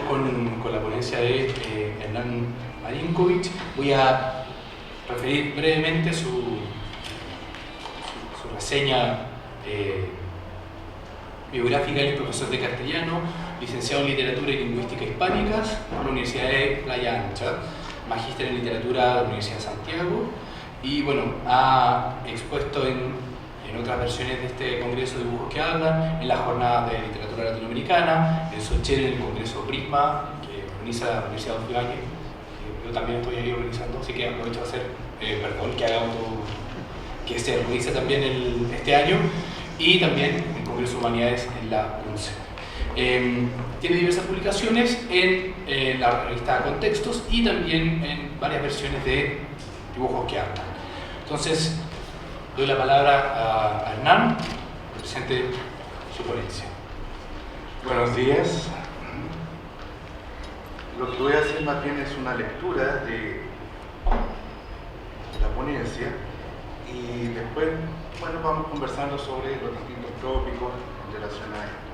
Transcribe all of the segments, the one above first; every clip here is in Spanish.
con la ponencia de Hernán Marinkovic. Voy a referir brevemente su reseña biográfica. Él es profesor de castellano, licenciado en literatura y lingüística hispánicas por la Universidad de Playa Ancha, magíster en literatura de la Universidad de Santiago, y bueno, ha expuesto en otras versiones de este Congreso de Dibujos que Hablan, en las jornadas de literatura latinoamericana, en Socher, en el Congreso Prisma, que organiza la Universidad de Ofiuaque, que yo también estoy ahí organizando, así que aprovecho de hacer, que se organice también este año, y también el Congreso de Humanidades en la UNCE. Tiene diversas publicaciones en la revista Contextos y también en varias versiones de Dibujos que Hablan. Entonces, doy la palabra a Hernán, que presente su ponencia. Buenos días. Lo que voy a hacer más bien es una lectura de la ponencia y después, bueno, vamos conversando sobre los distintos tópicos en relación a esto.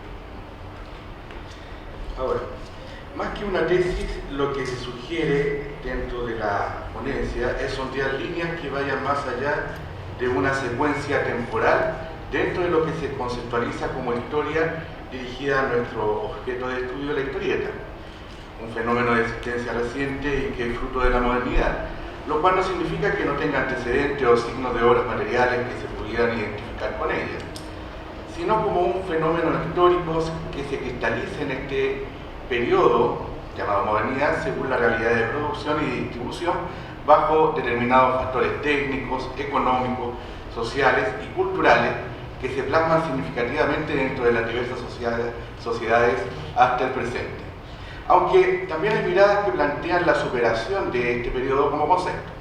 Ahora, más que una tesis, lo que se sugiere dentro de la ponencia es sondear líneas que vayan más allá de una secuencia temporal dentro de lo que se conceptualiza como historia dirigida a nuestro objeto de estudio, la historieta, un fenómeno de existencia reciente y que es fruto de la modernidad, lo cual no significa que no tenga antecedentes o signos de obras materiales que se pudieran identificar con ella, sino como un fenómeno histórico que se cristaliza en este periodo llamado modernidad según la realidad de producción y distribución bajo determinados factores técnicos, económicos, sociales y culturales que se plasman significativamente dentro de las diversas sociedades hasta el presente. Aunque también hay miradas que plantean la superación de este periodo como concepto.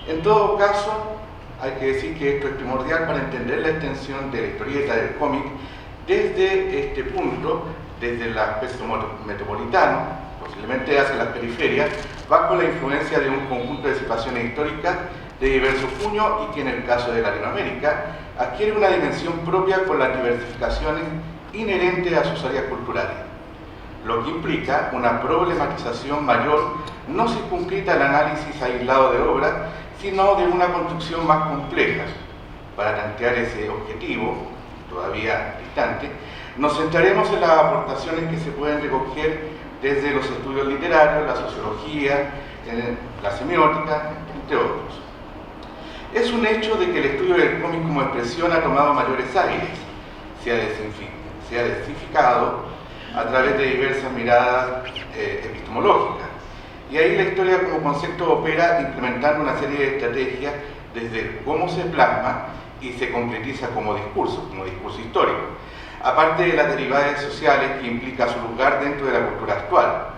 En todo caso, hay que decir que esto es primordial para entender la extensión de la historieta del cómic desde este punto, desde el aspecto metropolitano, posiblemente hacia las periferias, bajo la influencia de un conjunto de situaciones históricas de diverso cuño y que en el caso de Latinoamérica adquiere una dimensión propia con las diversificaciones inherentes a sus áreas culturales, lo que implica una problematización mayor no circunscrita al análisis aislado de obras, sino de una construcción más compleja. Para tantear ese objetivo, todavía distante, nos centraremos en las aportaciones que se pueden recoger desde los estudios literarios, la sociología, la semiótica, entre otros. Es un hecho de que el estudio del cómic como expresión ha tomado mayores aires, se ha densificado a través de diversas miradas epistemológicas, y ahí la historia como concepto opera implementando una serie de estrategias desde cómo se plasma y se concretiza como discurso histórico, aparte de las derivadas sociales que implica su lugar dentro de la cultura actual.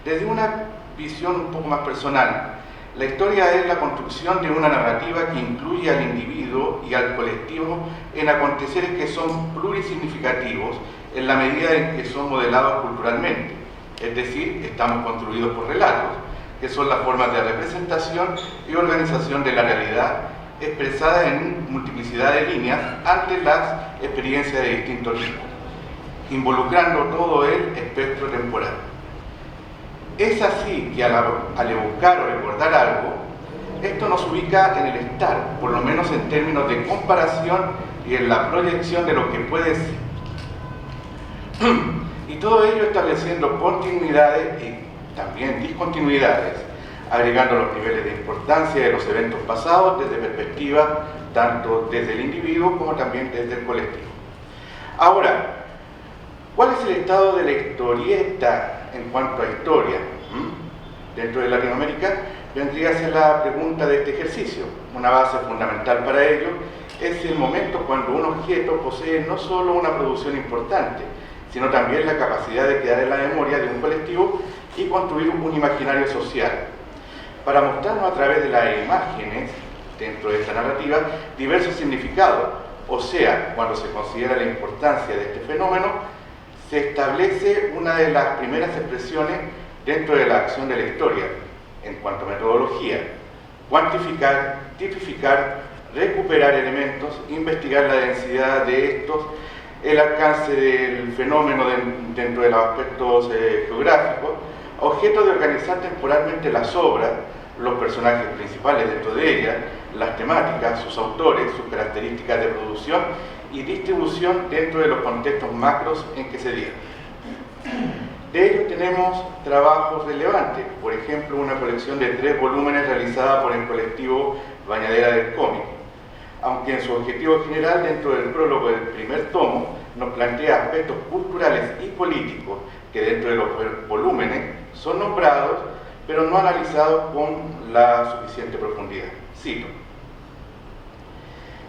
Desde una visión un poco más personal, la historia es la construcción de una narrativa que incluye al individuo y al colectivo en aconteceres que son plurisignificativos en la medida en que son modelados culturalmente, es decir, estamos construidos por relatos, que son las formas de representación y organización de la realidad expresada en multiplicidad de líneas ante las experiencias de distintos tipos, involucrando todo el espectro temporal. Es así que al evocar o recordar algo, esto nos ubica en el estar, por lo menos en términos de comparación y en la proyección de lo que puede ser. Y todo ello estableciendo continuidades y también discontinuidades, agregando los niveles de importancia de los eventos pasados desde perspectivas tanto desde el individuo como también desde el colectivo. Ahora, ¿cuál es el estado de la historieta en cuanto a historia? Dentro de Latinoamérica vendría a ser la pregunta de este ejercicio. Una base fundamental para ello es el momento cuando un objeto posee no solo una producción importante, sino también la capacidad de quedar en la memoria de un colectivo y construir un imaginario social, para mostrarnos a través de las imágenes, dentro de esta narrativa, diversos significados. O sea, cuando se considera la importancia de este fenómeno, se establece una de las primeras expresiones dentro de la acción de la historia, en cuanto a metodología: cuantificar, tipificar, recuperar elementos, investigar la densidad de estos el alcance del fenómeno dentro de los aspectos geográficos, objeto de organizar temporalmente las obras, los personajes principales dentro de ellas, las temáticas, sus autores, sus características de producción y distribución dentro de los contextos macros en que se dieron. De ello tenemos trabajos relevantes, por ejemplo una colección de 3 volúmenes realizada por el colectivo Bañadera del Cómic, aunque en su objetivo general dentro del prólogo del primer tomo nos plantea aspectos culturales y políticos que dentro de los volúmenes son nombrados pero no analizados con la suficiente profundidad. Cito: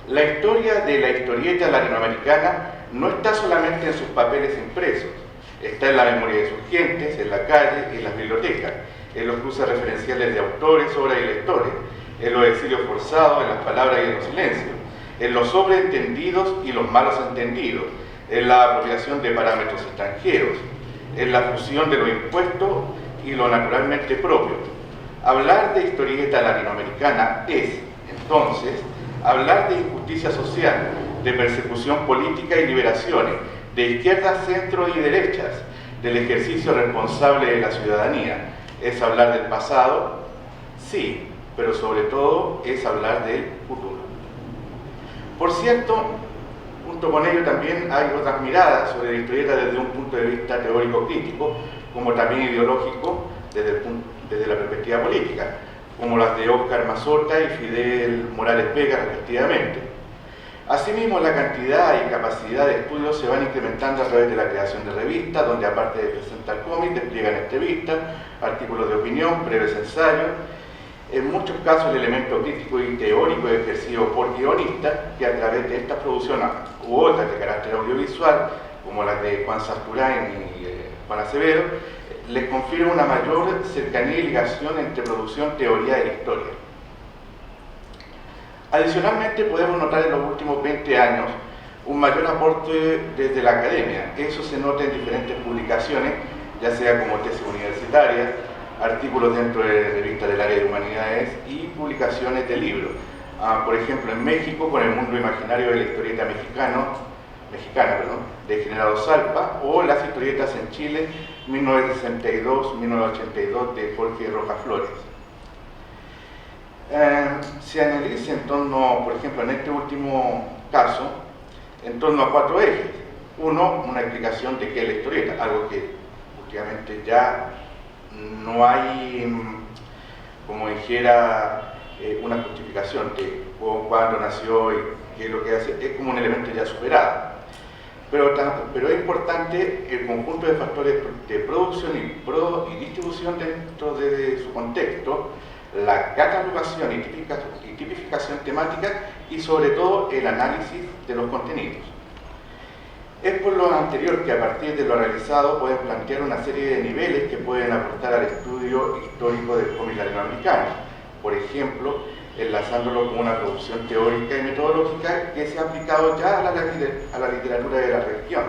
la historia de la historieta latinoamericana no está solamente en sus papeles impresos, está en la memoria de sus gentes, en la calle, en las bibliotecas, en los cruces referenciales de autores, obras y lectores, en los exilios forzados, en las palabras y en los silencios, en los sobreentendidos y los malos entendidos, en la apropiación de parámetros extranjeros, en la fusión de lo impuesto y lo naturalmente propio. Hablar de historieta latinoamericana es, entonces, hablar de injusticia social, de persecución política y liberaciones, de izquierdas, centro y derechas, del ejercicio responsable de la ciudadanía. ¿Es hablar del pasado? Sí, pero sobre todo es hablar del futuro. Por cierto, junto con ello también hay otras miradas sobre la historieta desde un punto de vista teórico crítico, como también ideológico desde la perspectiva política, como las de Óscar Mazorta y Fidel Morales Vega respectivamente. Asimismo, la cantidad y capacidad de estudios se van incrementando a través de la creación de revistas, donde aparte de presentar cómics, despliegan entrevistas, artículos de opinión, breves ensayos. En muchos casos el elemento crítico y teórico es ejercido por guionistas que a través de estas producciones u otras de carácter audiovisual, como las de Juan Sasturain y Juan Acevedo, les confiere una mayor cercanía y ligación entre producción, teoría e historia. Adicionalmente, podemos notar en los últimos 20 años un mayor aporte desde la academia. Eso se nota en diferentes publicaciones, ya sea como tesis universitarias, artículos dentro de revistas del área de humanidades y publicaciones de libros. Por ejemplo, en México, con El mundo imaginario de la historieta mexicana, de Generado Salpa, o Las historietas en Chile, 1962-1982, de Jorge Rojas Flores. Se analiza en torno, por ejemplo, en este último caso, en torno a 4 ejes. Uno, una explicación de qué es la historieta, algo que últimamente ya no hay, como dijera, una justificación de cuándo nació y qué es lo que hace, es como un elemento ya superado. Pero es importante el conjunto de factores de producción y distribución dentro de su contexto, la catalogación y tipificación temática y sobre todo el análisis de los contenidos. Es por lo anterior que a partir de lo realizado pueden plantear una serie de niveles que pueden aportar al estudio histórico del cómic latinoamericano. Por ejemplo, enlazándolo con una producción teórica y metodológica que se ha aplicado ya a la literatura de la región.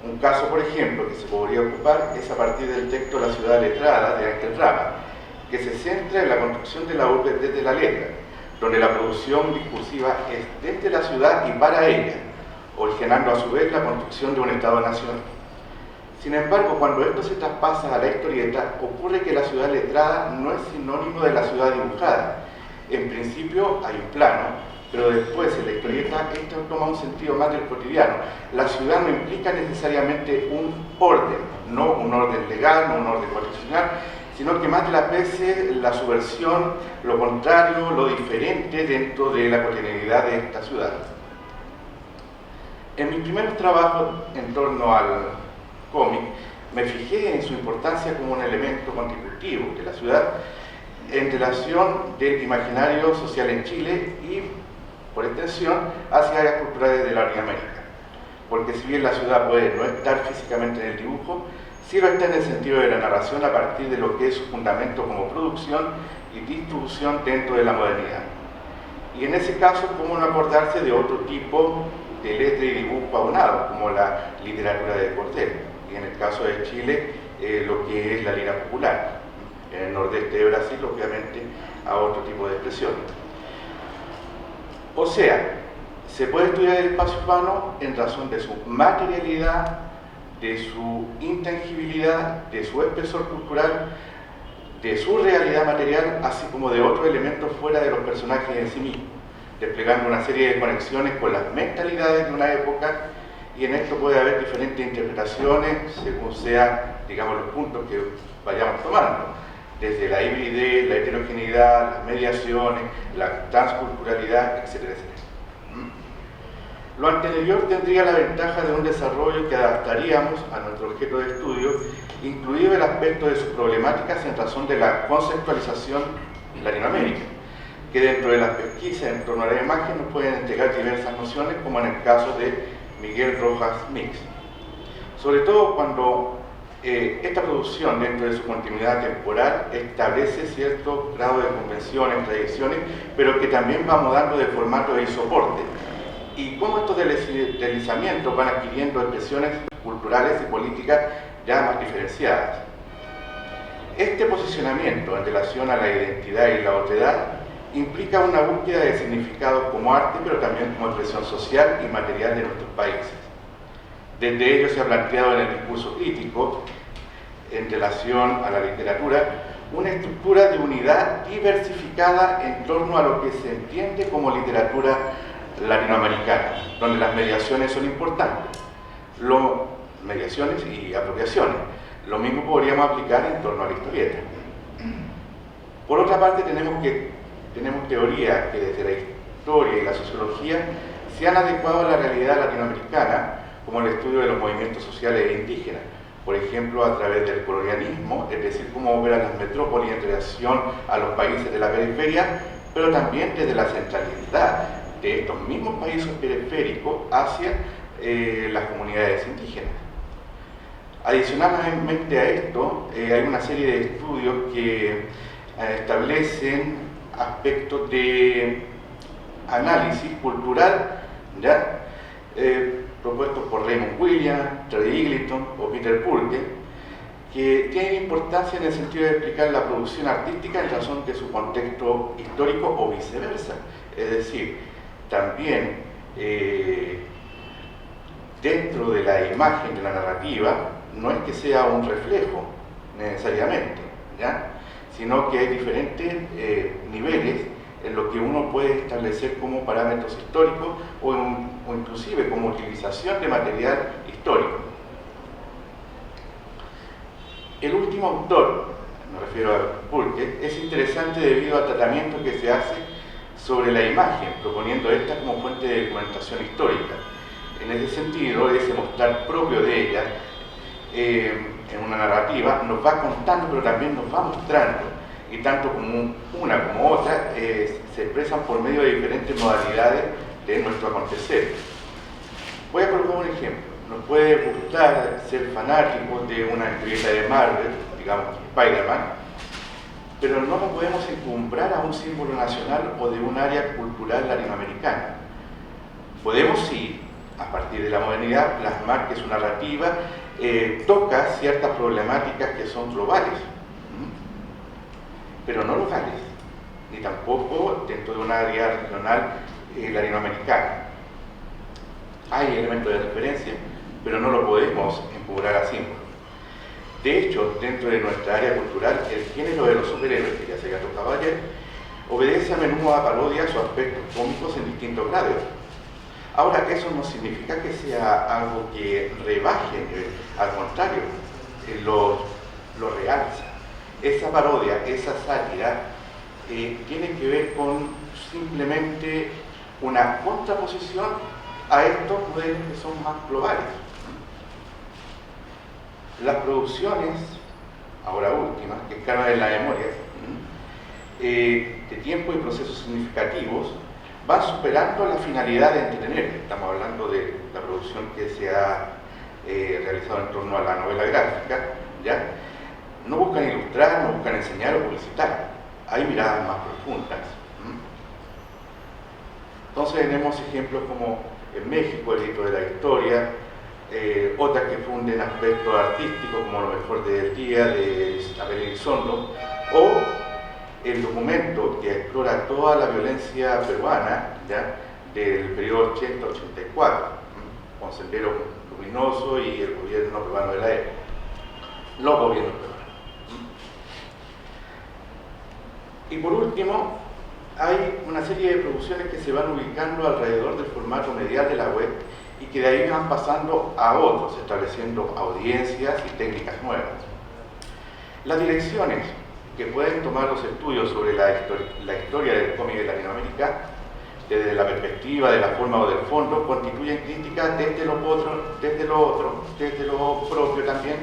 Un caso, por ejemplo, que se podría ocupar es a partir del texto La ciudad letrada de Ángel Rama, que se centra en la construcción de la urbe desde la letra, donde la producción discursiva es desde la ciudad y para ella, originando a su vez la construcción de un Estado-nación. Sin embargo, cuando esto se traspasa a la historieta, ocurre que la ciudad letrada no es sinónimo de la ciudad dibujada. En principio hay un plano, pero después en la historieta esto toma un sentido más del cotidiano. La ciudad no implica necesariamente un orden, no un orden legal, no un orden constitucional, sino que más de las veces la subversión, lo contrario, lo diferente dentro de la cotidianidad de esta ciudad. En mis primeros trabajos en torno al cómic, me fijé en su importancia como un elemento constitutivo de la ciudad en relación del imaginario social en Chile y, por extensión, hacia áreas culturales de Latinoamérica. Porque si bien la ciudad puede no estar físicamente en el dibujo, sí lo está en el sentido de la narración a partir de lo que es su fundamento como producción y distribución dentro de la modernidad. Y en ese caso, ¿cómo no acordarse de otro tipo de letra y dibujo aunado, como la literatura de cordel? Y en el caso de Chile, lo que es la lira popular. En el nordeste de Brasil, obviamente, a otro tipo de expresiones. O sea, Se puede estudiar el espacio urbano en razón de su materialidad, de su intangibilidad, de su espesor cultural, de su realidad material, así como de otros elementos fuera de los personajes en sí mismos, desplegando una serie de conexiones con las mentalidades de una época, y en esto puede haber diferentes interpretaciones según sean, digamos, los puntos que vayamos tomando, desde la hibridez, la heterogeneidad, las mediaciones, la transculturalidad, etcétera, etcétera. Lo anterior tendría la ventaja de un desarrollo que adaptaríamos a nuestro objeto de estudio, incluido el aspecto de sus problemáticas en razón de la conceptualización en Latinoamérica, que dentro de las pesquisas en torno a la imagen nos pueden entregar diversas nociones, como en el caso de Miguel Rojas Mix. Sobre todo cuando esta producción, dentro de su continuidad temporal, establece cierto grado de convenciones, tradiciones, pero que también va mudando de formato y soporte, y cómo estos deslizamientos van adquiriendo expresiones culturales y políticas ya más diferenciadas. Este posicionamiento en relación a la identidad y la otredad implica una búsqueda de significados como arte, pero también como expresión social y material de nuestros países. Desde ello se ha planteado en el discurso crítico, en relación a la literatura, una estructura de unidad diversificada en torno a lo que se entiende como literatura latinoamericana, donde las mediaciones son importantes, mediaciones y apropiaciones. Lo mismo podríamos aplicar en torno a la historieta. Por otra parte, tenemos teorías que desde la historia y la sociología se han adecuado a la realidad latinoamericana, como el estudio de los movimientos sociales e indígenas, por ejemplo, a través del colonialismo, es decir, cómo operan las metrópolis en relación a los países de la periferia, pero también desde la centralidad de estos mismos países periféricos hacia las comunidades indígenas. Adicionalmente a esto, hay una serie de estudios que establecen aspectos de análisis cultural, ¿ya? Propuestos por Raymond Williams, Terry Eagleton o Peter Purkey, que tienen importancia en el sentido de explicar la producción artística en razón de su contexto histórico o viceversa. Es decir, también dentro de la imagen, de la narrativa, no es que sea un reflejo necesariamente, ¿ya? Sino que hay diferentes niveles en lo que uno puede establecer como parámetros históricos o inclusive como utilización de material histórico. El último autor, me refiero a Purkey, es interesante debido al tratamiento que se hace sobre la imagen, proponiendo esta como fuente de documentación histórica. En ese sentido, ese mostrar propio de ella en una narrativa nos va contando, pero también nos va mostrando, y tanto como una como otra se expresan por medio de diferentes modalidades de nuestro acontecer. Voy a colocar un ejemplo. Nos puede gustar ser fanáticos de una historieta de Marvel, digamos Spider-Man, pero no nos podemos encumbrar a un símbolo nacional o de un área cultural latinoamericana. Podemos sí, a partir de la modernidad, plasmar que su narrativa toca ciertas problemáticas que son globales, pero no locales, ni tampoco dentro de un área regional latinoamericana. Hay elementos de referencia, pero no lo podemos encubrar a símbolos. De hecho, dentro de nuestra área cultural, el género de los superhéroes, que ya se había tocado ayer, obedece a menudo a parodias o aspectos cómicos en distintos grados. Ahora, eso no significa que sea algo que rebaje, al contrario, lo realza. Esa parodia, esa sátira, tiene que ver con simplemente una contraposición a estos modelos que son más globales. Las producciones, ahora últimas, que quedaron en la memoria, de tiempo y procesos significativos, van superando la finalidad de entretener. Estamos hablando de la producción que se ha realizado en torno a la novela gráfica, ¿ya? No buscan ilustrar, no buscan enseñar o publicitar. Hay miradas más profundas. Entonces tenemos ejemplos como en México, el hito de la historia, otras que funden aspectos artísticos como Lo mejor del día de Isabel Elizondo, o el documento que explora toda la violencia peruana, ¿ya? del periodo 80-84, con Sendero Luminoso y el gobierno peruano de la época. Los gobiernos peruanos. Y por último, hay una serie de producciones que se van ubicando alrededor del formato medial de la web y que de ahí van pasando a otros, estableciendo audiencias y técnicas nuevas. Las direcciones que pueden tomar los estudios sobre la historia del cómic de Latinoamérica, desde la perspectiva, de la forma o del fondo, constituyen críticas desde lo propio también,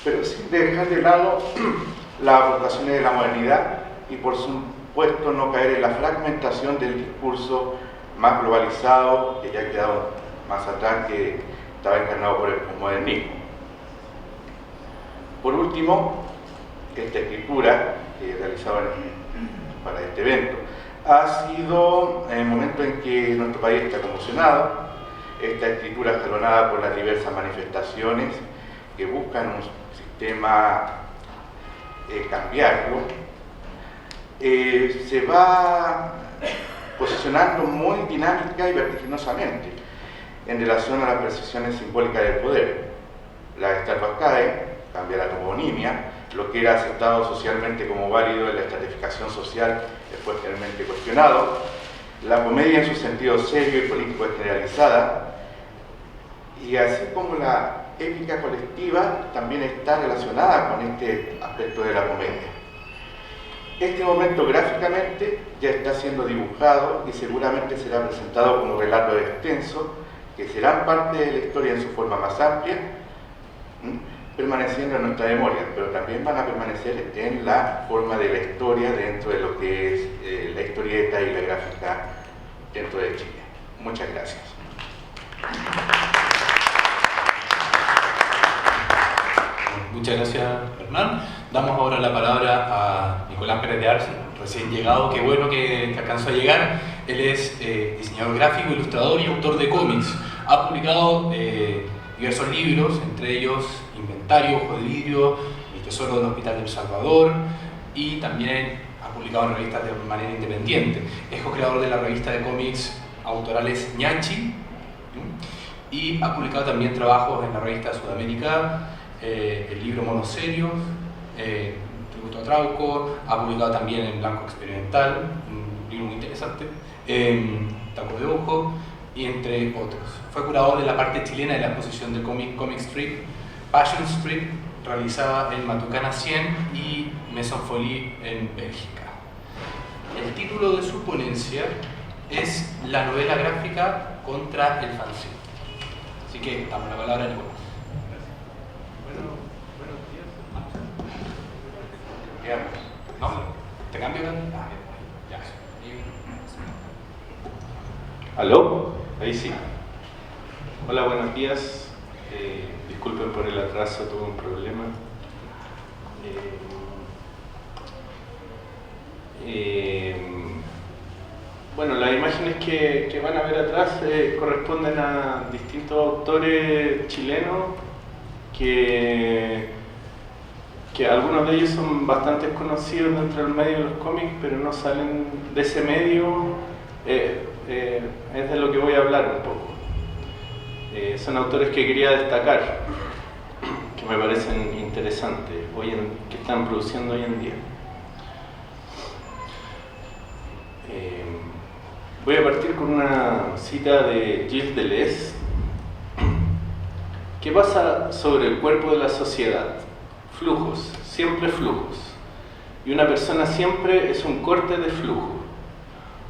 pero sin dejar de lado las aportaciones de la modernidad y por supuesto no caer en la fragmentación del discurso más globalizado que ya ha quedado más atrás, que estaba encarnado por el posmodernismo. Por último, esta escritura que he realizado para este evento ha sido en el momento en que nuestro país está conmocionado. Esta escritura escalonada por las diversas manifestaciones que buscan un sistema cambiarlo, se va posicionando muy dinámica y vertiginosamente en relación a las percepciones simbólicas del poder. Las estatuas caen, cambia la toponimia, lo que era aceptado socialmente como válido en la estratificación social es fuertemente cuestionado. La comedia en su sentido serio y político es generalizada, y así como la épica colectiva también está relacionada con este aspecto de la comedia. Este momento gráficamente ya está siendo dibujado y seguramente será presentado como relato extenso que serán parte de la historia en su forma más amplia, permaneciendo en nuestra memoria, pero también van a permanecer en la forma de la historia dentro de lo que es la historieta y la gráfica dentro de Chile. Muchas gracias. Muchas gracias, Hernán. Damos ahora la palabra a Nicolás Pérez de Arce, recién llegado. Qué bueno que alcanzó a llegar. Él es diseñador gráfico, ilustrador y autor de cómics. Ha publicado diversos libros, entre ellos Inventario, Ojo de Vidrio, El Tesoro del Hospital del Salvador, y también ha publicado en revistas de manera independiente. Es co-creador de la revista de cómics autorales Ñachi, y ha publicado también trabajos en la revista Sudamérica, el libro Monoserios, Tributo a Trauco. Ha publicado también en Blanco Experimental, un libro muy interesante, Taco de Ojo, y entre otros. Fue curador de la parte chilena de la exposición de Comic Strip, Passion Strip, realizada en Matucana 100 y Maison Folie en Bélgica. El título de su ponencia es La novela gráfica contra el fanzine. Así que damos la palabra a Nicolás. ¿No? ¿Te cambio? Ya. ¿Aló? Ahí sí. Hola, buenos días. Disculpen por el atraso, tuve un problema. Bueno, las imágenes que van a ver atrás corresponden a distintos autores chilenos que algunos de ellos son bastante conocidos dentro del medio de los cómics, pero no salen de ese medio. Es de lo que voy a hablar un poco. Son autores que quería destacar, que me parecen interesantes, que están produciendo hoy en día. Voy a partir con una cita de Gilles Deleuze, que pasa sobre el cuerpo de la sociedad. Flujos, siempre flujos. Y una persona siempre es un corte de flujo.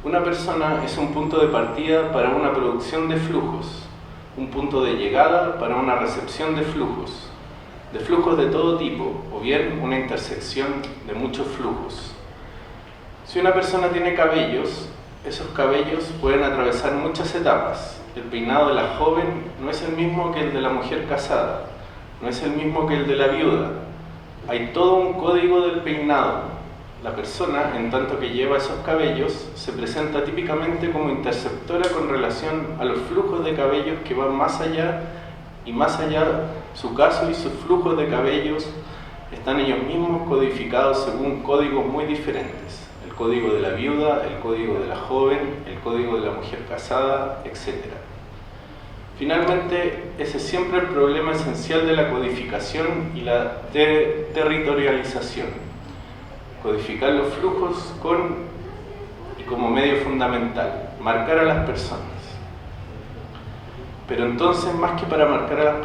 Una persona es un punto de partida para una producción de flujos, un punto de llegada para una recepción de flujos de todo tipo, o bien una intersección de muchos flujos. Si una persona tiene cabellos, esos cabellos pueden atravesar muchas etapas. El peinado de la joven no es el mismo que el de la mujer casada, no es el mismo que el de la viuda. Hay todo un código del peinado. La persona, en tanto que lleva esos cabellos, se presenta típicamente como interceptora con relación a los flujos de cabellos que van más allá, y más allá su caso y sus flujos de cabellos están ellos mismos codificados según códigos muy diferentes. El código de la viuda, el código de la joven, el código de la mujer casada, etc. Finalmente, ese es siempre el problema esencial de la codificación y la territorialización. Codificar los flujos y como medio fundamental, marcar a las personas. Pero entonces, más que para marcar a las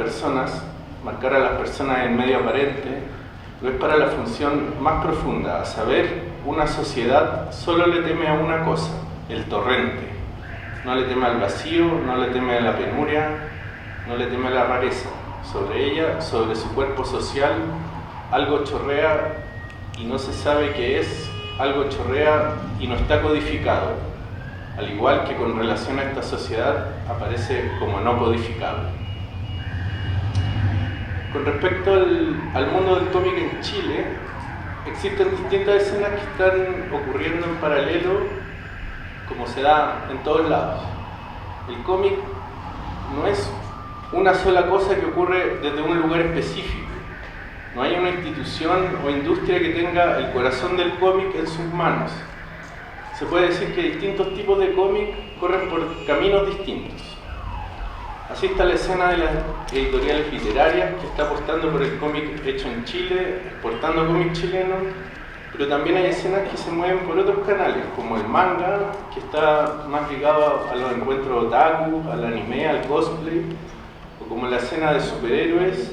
personas en medio aparente, lo es para la función más profunda, a saber, una sociedad solo le teme a una cosa, el torrente. No le teme al vacío, no le teme a la penuria, no le teme a la rareza. Sobre ella, sobre su cuerpo social, algo chorrea y no se sabe qué es, algo chorrea y no está codificado, al igual que con relación a esta sociedad aparece como no codificable. Con respecto al mundo del cómic en Chile, existen distintas escenas que están ocurriendo en paralelo, como se da en todos lados. El cómic no es una sola cosa que ocurre desde un lugar específico. No hay una institución o industria que tenga el corazón del cómic en sus manos. Se puede decir que distintos tipos de cómic corren por caminos distintos. Así está la escena de las editoriales literarias, que está apostando por el cómic hecho en Chile, exportando cómic chileno, pero también hay escenas que se mueven por otros canales, como el manga, que está más ligado a los encuentros otaku, al anime, al cosplay, o como la escena de superhéroes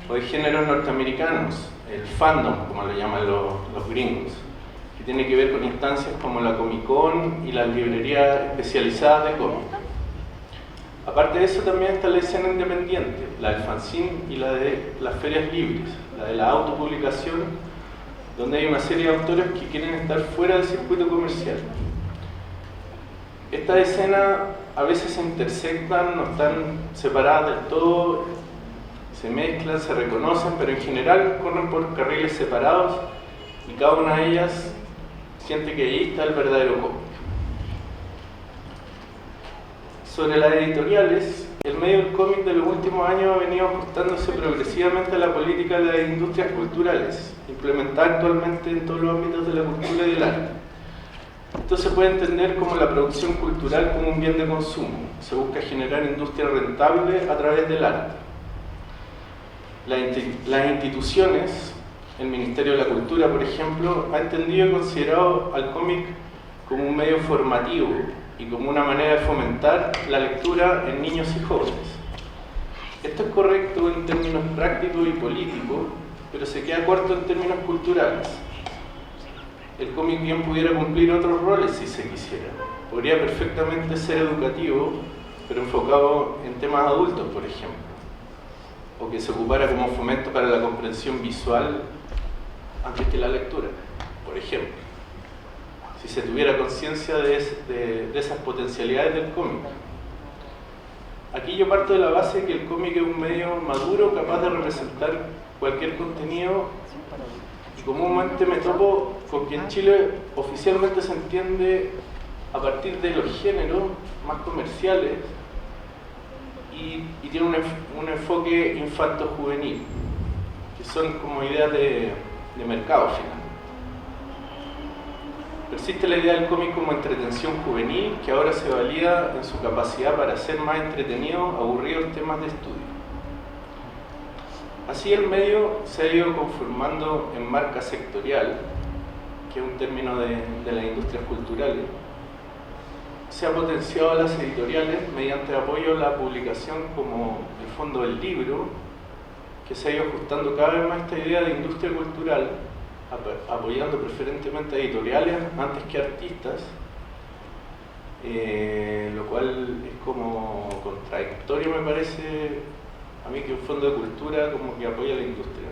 o de géneros norteamericanos, el fandom, como lo llaman los gringos, que tiene que ver con instancias como la Comic Con y las librerías especializadas de cómic. Aparte de eso también está la escena independiente, la del fanzine y la de las ferias libres, la de la autopublicación, donde hay una serie de autores que quieren estar fuera del circuito comercial. Estas escenas a veces se intersectan, no están separadas del todo, se mezclan, se reconocen, pero en general corren por carriles separados y cada una de ellas siente que ahí está el verdadero cómic. Sobre las editoriales, el medio del cómic de los últimos años ha venido ajustándose progresivamente a la política de las industrias culturales, implementada actualmente en todos los ámbitos de la cultura y del arte. Esto se puede entender como la producción cultural como un bien de consumo. Se busca generar industria rentable a través del arte. Las instituciones, el Ministerio de la Cultura, por ejemplo, ha entendido y considerado al cómic como un medio formativo y como una manera de fomentar la lectura en niños y jóvenes. Esto es correcto en términos prácticos y políticos, pero se queda corto en términos culturales. El cómic bien pudiera cumplir otros roles si se quisiera. Podría perfectamente ser educativo, pero enfocado en temas adultos, por ejemplo. O que se ocupara como fomento para la comprensión visual antes que la lectura, por ejemplo. Si se tuviera conciencia de esas potencialidades del cómic. Aquí yo parto de la base de que el cómic es un medio maduro capaz de representar cualquier contenido y comúnmente me topo con que en Chile oficialmente se entiende a partir de los géneros más comerciales y tiene un enfoque infanto-juvenil, que son como ideas de mercado final. Persiste la idea del cómic como entretención juvenil, que ahora se valida en su capacidad para hacer más entretenidos aburridos temas de estudio. Así el medio se ha ido conformando en marca sectorial, que es un término de las industrias culturales. Se ha potenciado a las editoriales mediante apoyo a la publicación como el Fondo del Libro, que se ha ido ajustando cada vez más esta idea de industria cultural, apoyando preferentemente a editoriales antes que artistas, lo cual es como contradictorio, me parece a mí, que un fondo de cultura como que apoya a la industria.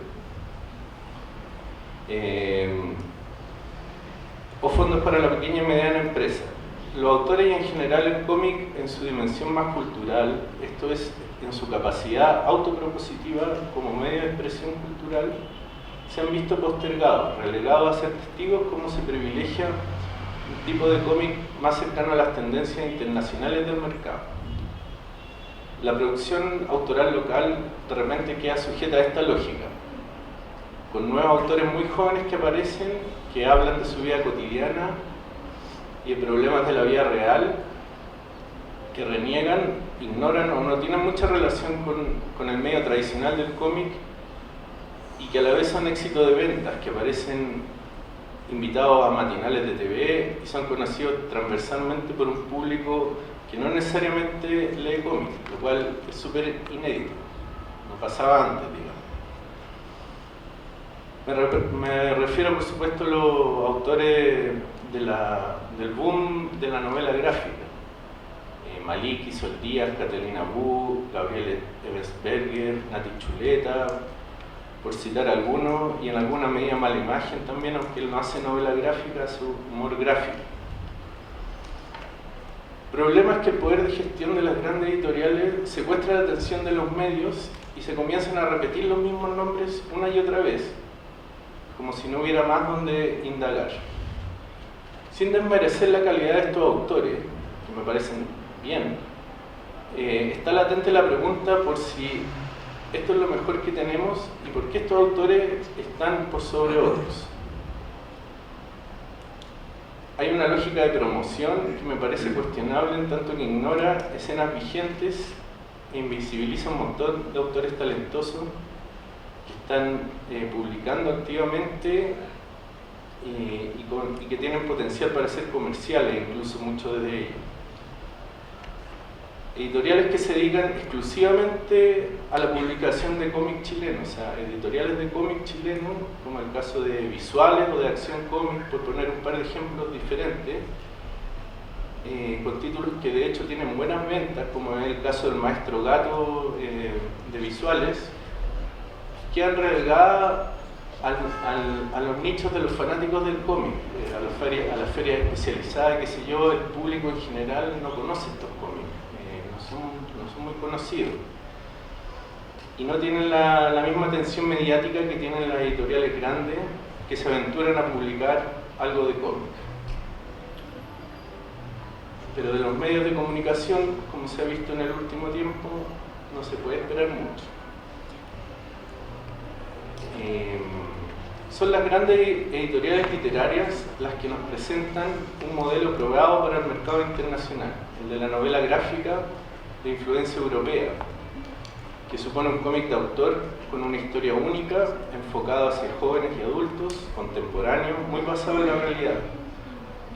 O fondos para la pequeña y mediana empresa. Los autores y en general el cómic en su dimensión más cultural, esto es, en su capacidad autopropositiva como medio de expresión cultural, se han visto postergados, relegados a ser testigos como se privilegia un tipo de cómic más cercano a las tendencias internacionales del mercado. La producción autoral local de repente queda sujeta a esta lógica. con nuevos autores muy jóvenes que aparecen, que hablan de su vida cotidiana y de problemas de la vida real, que reniegan, ignoran o no tienen mucha relación con el medio tradicional del cómic y que a la vez son éxitos de ventas, que aparecen invitados a matinales de TV y son conocidos transversalmente por un público que no necesariamente lee cómics, lo cual es súper inédito, no pasaba antes, digamos. Me refiero, por supuesto, a los autores del boom de la novela gráfica. Malik, Isol Díaz, Catalina Wu, Gabriel Ebensberger, Nati Chuleta, por citar algunos, y en alguna medida Mala Imagen también, aunque él no hace novela gráfica, su humor gráfico. El problema es que el poder de gestión de las grandes editoriales secuestra la atención de los medios y se comienzan a repetir los mismos nombres una y otra vez, como si no hubiera más donde indagar. Sin desmerecer la calidad de estos autores, que me parecen bien, está latente la pregunta por si esto es lo mejor que tenemos y por qué estos autores están por sobre otros. Hay una lógica de promoción que me parece cuestionable en tanto que ignora escenas vigentes e invisibiliza un montón de autores talentosos que están publicando activamente y que tienen potencial para ser comerciales, incluso muchos de ellos. Editoriales que se dedican exclusivamente a la publicación de cómic chileno, o sea, editoriales de cómic chileno, como el caso de Visuales o de Acción Cómic, por poner un par de ejemplos diferentes, con títulos que de hecho tienen buenas ventas, como es el caso del Maestro Gato de Visuales, quedan relegadas a los nichos de los fanáticos del cómic, a las ferias especializadas, qué sé yo. El público en general no conoce estos cómics. No son muy conocidos y no tienen la misma atención mediática que tienen las editoriales grandes que se aventuran a publicar algo de cómic. Pero de los medios de comunicación, como se ha visto en el último tiempo, no se puede esperar mucho. Son las grandes editoriales literarias las que nos presentan un modelo probado para el mercado internacional, el de la novela gráfica de influencia europea, que supone un cómic de autor con una historia única, enfocado hacia jóvenes y adultos, contemporáneos, muy basado en la realidad.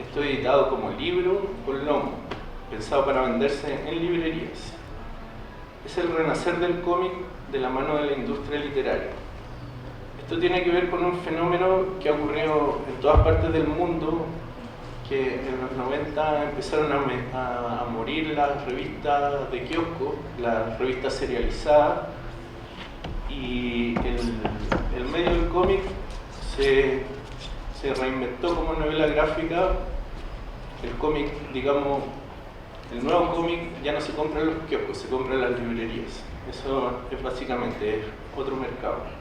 Esto editado como libro con lomo, pensado para venderse en librerías. Es el renacer del cómic de la mano de la industria literaria. Esto tiene que ver con un fenómeno que ha ocurrido en todas partes del mundo, que en los 90 empezaron a morir las revistas de kiosco, las revistas serializadas, y el medio del cómic se reinventó como novela gráfica. El cómic, digamos, el nuevo cómic ya no se compra en los kioscos, se compra en las librerías. Eso es básicamente otro mercado.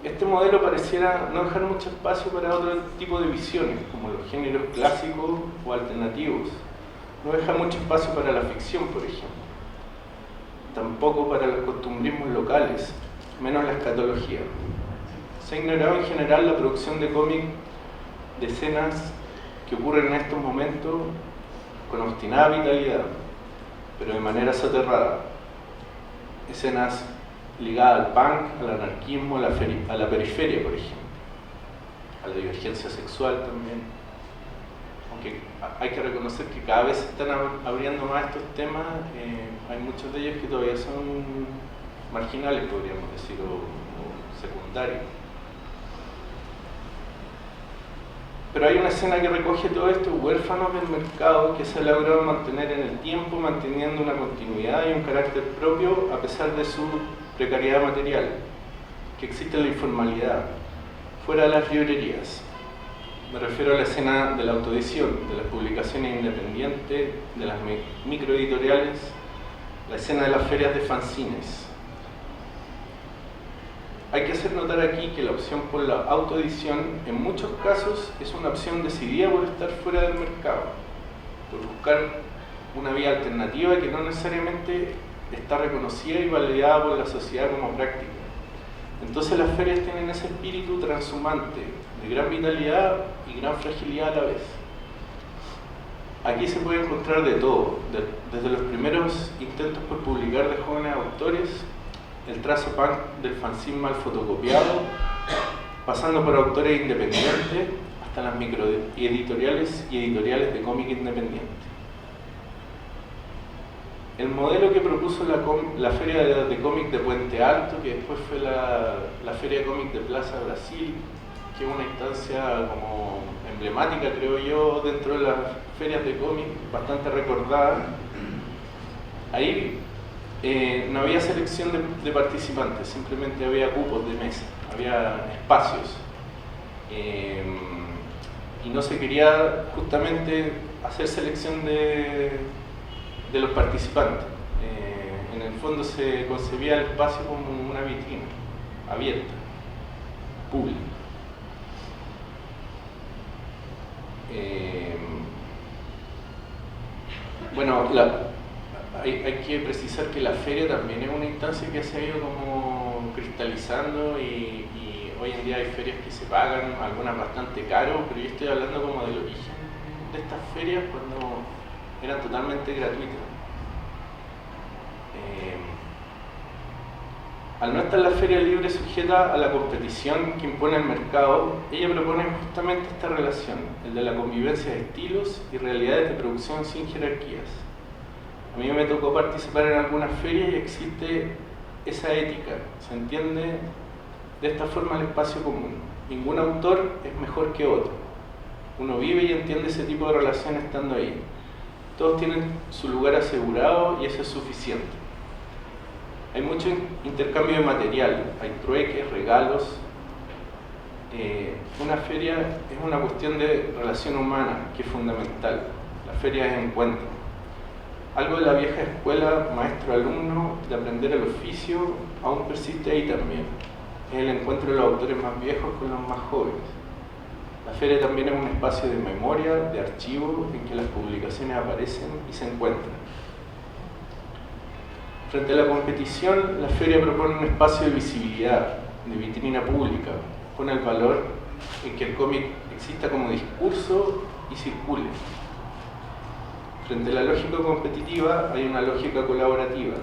Este modelo pareciera no dejar mucho espacio para otro tipo de visiones, como los géneros clásicos o alternativos. No deja mucho espacio para la ficción, por ejemplo. Tampoco para los costumbrismos locales, menos la escatología. Se ha ignorado en general la producción de cómic de escenas que ocurren en estos momentos con obstinada vitalidad, pero de manera soterrada. Escenas ligadas al punk, al anarquismo, a la periferia, por ejemplo, a la divergencia sexual también. Aunque hay que reconocer que cada vez se están abriendo más estos temas, hay muchos de ellos que todavía son marginales, podríamos decir, o secundarios. Pero hay una escena que recoge todo esto, huérfanos del mercado, que se ha logrado mantener en el tiempo, manteniendo una continuidad y un carácter propio a pesar de su precariedad material, que existe la informalidad, fuera de las librerías. Me refiero a la escena de la autoedición, de las publicaciones independientes, de las microeditoriales, la escena de las ferias de fanzines. Hay que hacer notar aquí que la opción por la autoedición en muchos casos es una opción decidida por estar fuera del mercado, por buscar una vía alternativa que no necesariamente está reconocida y validada por la sociedad como práctica. Entonces las ferias tienen ese espíritu transhumante, de gran vitalidad y gran fragilidad a la vez. Aquí se puede encontrar de todo, desde los primeros intentos por publicar de jóvenes autores, el trazo punk del fanzine mal fotocopiado, pasando por autores independientes, hasta las microeditoriales y editoriales de cómic independiente. El modelo que propuso la Feria de Cómic de Puente Alto, que después fue la Feria de Cómic de Plaza Brasil, que es una instancia como emblemática, creo yo, dentro de las ferias de cómic, bastante recordada. Ahí no había selección de participantes, simplemente había cupos de mesa, había espacios. Y no se quería justamente hacer selección de los participantes. En el fondo se concebía el espacio como una vitrina abierta, pública. Bueno, hay que precisar que la feria también es una instancia que se ha ido como cristalizando y hoy en día hay ferias que se pagan, algunas bastante caro, pero yo estoy hablando como del origen de estas ferias cuando eran totalmente gratuitas. Al no estar la feria libre sujeta a la competición que impone el mercado, ella propone justamente esta relación, el de la convivencia de estilos y realidades de producción sin jerarquías. A mí me tocó participar en algunas ferias y existe esa ética, se entiende de esta forma el espacio común. Ningún autor es mejor que otro. Uno vive y entiende ese tipo de relación estando ahí. Todos tienen su lugar asegurado y eso es suficiente. Hay mucho intercambio de material, hay trueques, regalos. Una feria es una cuestión de relación humana que es fundamental. La feria es encuentro. Algo de la vieja escuela, maestro-alumno, de aprender el oficio, aún persiste ahí también. Es el encuentro de los autores más viejos con los más jóvenes. La feria también es un espacio de memoria, de archivo, en que las publicaciones aparecen y se encuentran. Frente a la competición, la feria propone un espacio de visibilidad, de vitrina pública, pone el valor en que el cómic exista como discurso y circule. Frente a la lógica competitiva hay una lógica colaborativa.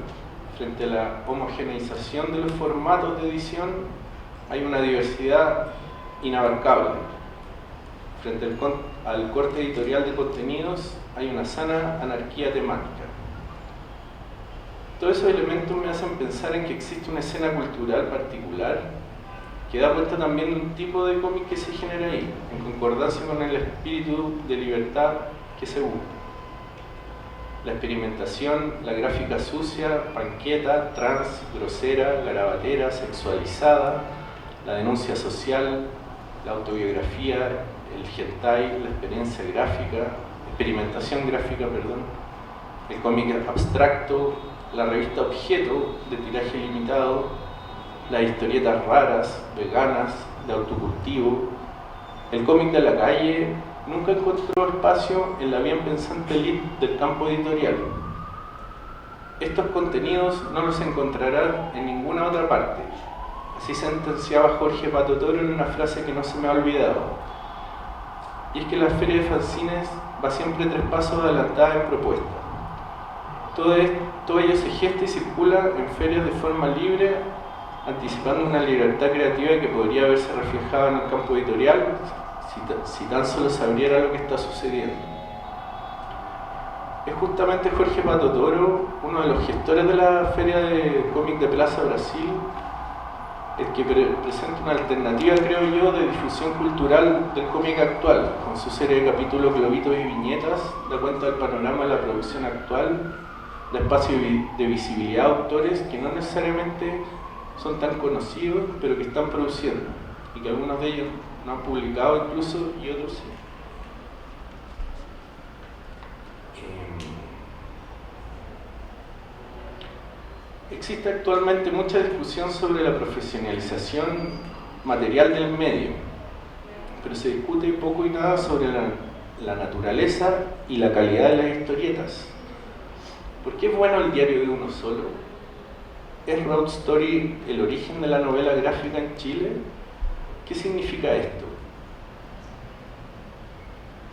Frente a la homogeneización de los formatos de edición hay una diversidad inabarcable. Frente al corte editorial de contenidos hay una sana anarquía temática. Todos esos elementos me hacen pensar en que existe una escena cultural particular que da cuenta también de un tipo de cómic que se genera ahí, en concordancia con el espíritu de libertad que se busca. La experimentación, la gráfica sucia, panqueta, trans, grosera, garabatera, sexualizada, la denuncia social, la autobiografía, el hentai, la experimentación gráfica, el cómic abstracto, la revista objeto de tiraje limitado, las historietas raras, veganas, de autocultivo. El cómic de la calle nunca encontró espacio en la bien pensante elite del campo editorial. Estos contenidos no los encontrarán en ninguna otra parte. Así sentenciaba Jorge Pato Toro en una frase que no se me ha olvidado. Y es que la feria de fanzines va siempre 3 pasos adelantada en propuestas. Todo ello se gesta y circula en ferias de forma libre, anticipando una libertad creativa que podría verse reflejada en el campo editorial si tan solo se abriera lo que está sucediendo. Es justamente Jorge Pato Toro, uno de los gestores de la Feria de Cómic de Plaza Brasil, el que presenta una alternativa, creo yo, de difusión cultural del cómic actual, con su serie de capítulos, globitos y viñetas, da cuenta del panorama de la producción actual, de espacio de visibilidad de autores que no necesariamente son tan conocidos, pero que están produciendo, y que algunos de ellos no han publicado incluso, y otros sí. Existe actualmente mucha discusión sobre la profesionalización material del medio, pero se discute poco y nada sobre la naturaleza y la calidad de las historietas. ¿Por qué es bueno el diario de uno solo? ¿Es Road Story el origen de la novela gráfica en Chile? ¿Qué significa esto?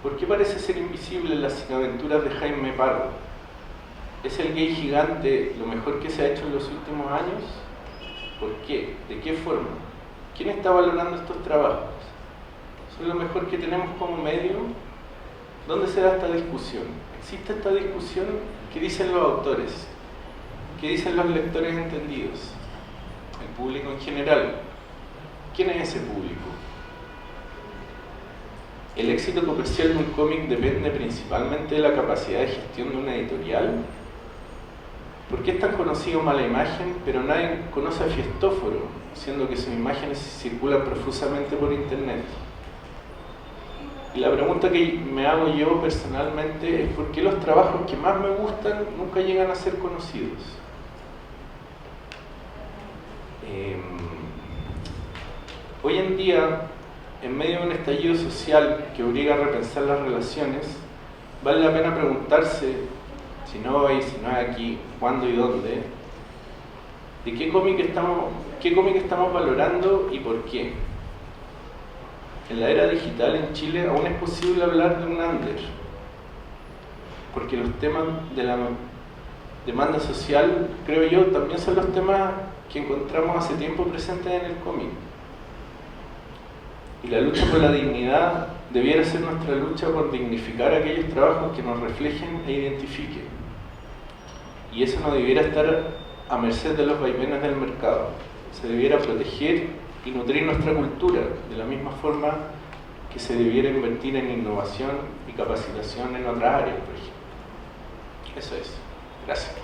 ¿Por qué parece ser invisible en las aventuras de Jaime Pardo? ¿Es el gay gigante lo mejor que se ha hecho en los últimos años? ¿Por qué? ¿De qué forma? ¿Quién está valorando estos trabajos? ¿Son lo mejor que tenemos como medio? ¿Dónde se da esta discusión? ¿Existe esta discusión? ¿Qué dicen los autores? ¿Qué dicen los lectores entendidos? ¿El público en general? ¿Quién es ese público? ¿El éxito comercial de un cómic depende principalmente de la capacidad de gestión de una editorial? ¿Por qué es tan conocido Mala Imagen, pero nadie conoce a Fiestóforo, siendo que sus imágenes circulan profusamente por internet? Y la pregunta que me hago yo personalmente es ¿por qué los trabajos que más me gustan nunca llegan a ser conocidos? Hoy en día, en medio de un estallido social que obliga a repensar las relaciones, vale la pena preguntarse, si no hoy, si no es aquí, cuándo y dónde, de qué cómic estamos valorando y por qué. En la era digital en Chile aún es posible hablar de un under, porque los temas de la demanda social, creo yo, también son los temas que encontramos hace tiempo presentes en el cómic. Y la lucha por la dignidad debiera ser nuestra lucha por dignificar aquellos trabajos que nos reflejen e identifiquen. Y eso no debiera estar a merced de los vaivenes del mercado. Se debiera proteger y nutrir nuestra cultura, de la misma forma que se debiera invertir en innovación y capacitación en otras áreas, por ejemplo. Eso es. Gracias.